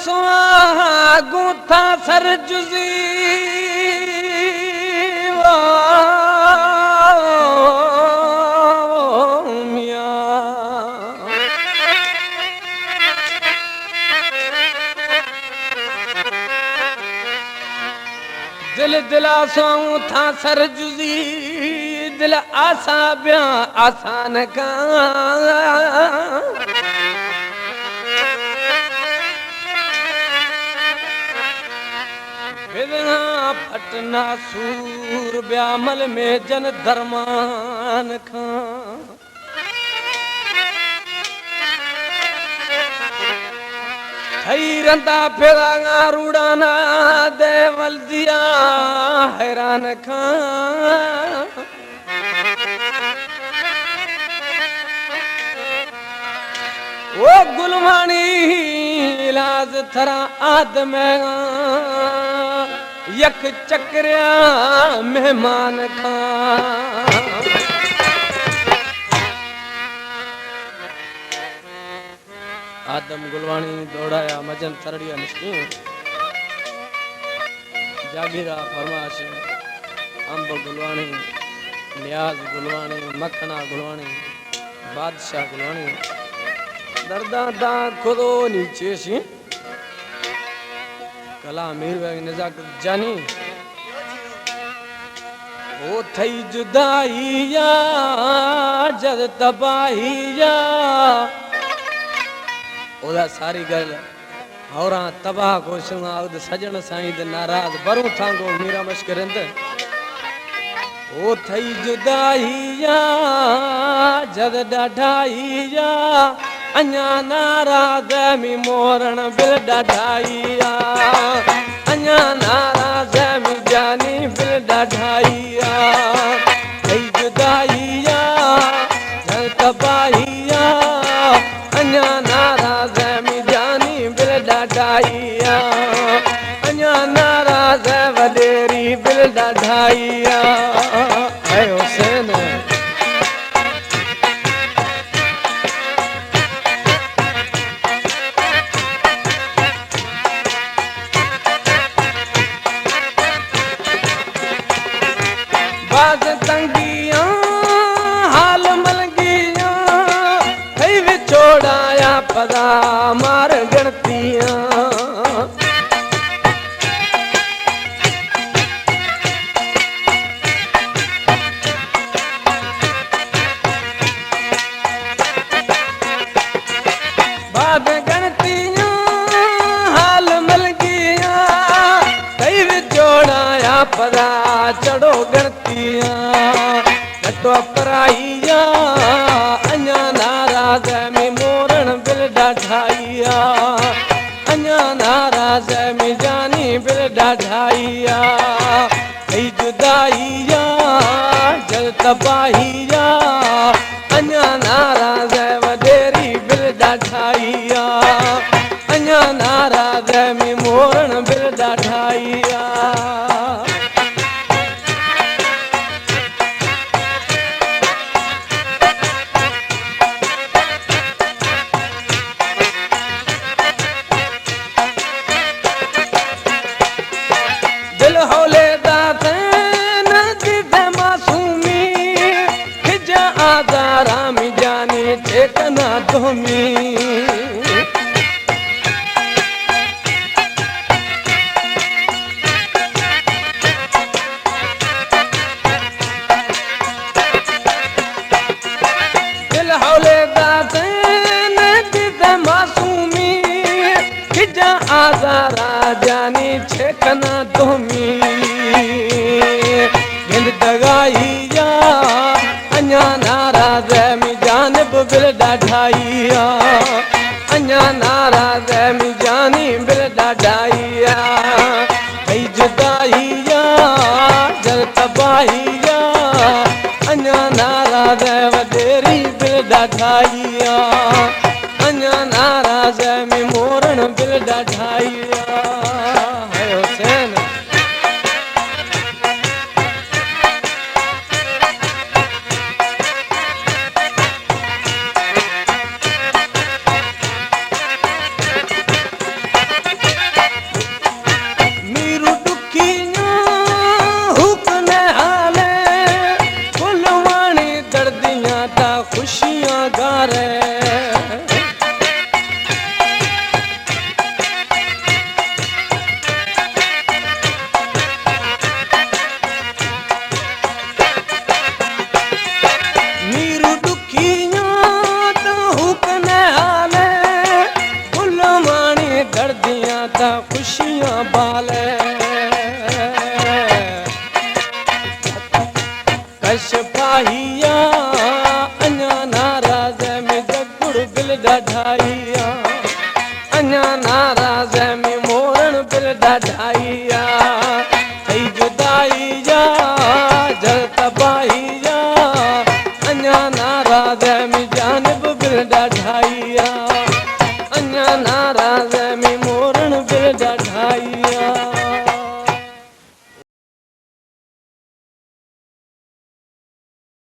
सुहागू था sir juicy दिल दिला सोऊं था सर जुजी दिल आसा ब्या आसान का फटना सूर ब्यामल में जन धर्मान खां थई रंदा फिरांगा रूड़ाना देवल दिया हैरान खां वो गुलवानी इलाज थरा आदम यक चक्रिया मेहमान खां आदम गुलवानी दौड़ाया मजन थरड़िया मुश्किल जागीरा फरमाश अंब गुलवानी नियाज गुलवानी मखना गुलवानी बादशाह गुलवानी दर्दा दा खुदो नीचे सी कला मीर बैग नजाकत जानी ओ थई जुदाईया जद तबाहीया ओदा सारी गल औरा तबाह को सुना उद सजन साईं दे नाराज बरू थांगो मीरा मश्करंद ओ थई जुदाईया जद डाढाईया अन्या नाराज मी मोरण बिल डाढाईया अन्या नाराज मी जानी बिल डाढाईया थई जुदाईया जद तबाहीया अन्या नाराज मी जानी बिल डाढाईया अन्या नाराज वडेरी बिल डाढाईया ऐ हुसैन बाज तंगिया हाल मलगिया कई विछोड़ाया पदा मार गणतिया बाज गणतिया हाल मलगिया कई विछोड़ाया पदा चढ़ो गणतिया कटो पराईया अन्या नाराज में मोरण बिल डाढाईया अन्या नाराज में जानी बिल डाढाईया कई जुदाईया जल तबाहीया अन्या नाराज वडेरी बिल डाढाईया अन्या नाराज में मोरण बिल डाढाईया दिल हौले दात नदी दे मासूमी खिजा आजारा मी जानी ठेकना धोमी दिल हौले दात नदी दे मासूमी खिजा आजारा जानी ठेकना धोमी गिंद दगाईया अन्या नाराज मी जानब बिल डाढाईया अन्या नाराज मी जानी बिल डाढाईया कई जुदाईया जल तबाहीया अन्या नाराज वडेरी बिल डाढाईया अन्या नाराज मी मोरण बिल डाढाईया है हुसैन ठाहिया अञा नाराज़ में जगुड़ बिल ढाढाइया अञा नाराज़ में मोरण बिल ढाढाइया कई जुदाई जा जल तबाही जा अञा नाराज़ में जानब बिल ढाढाइया अञा नाराज़ में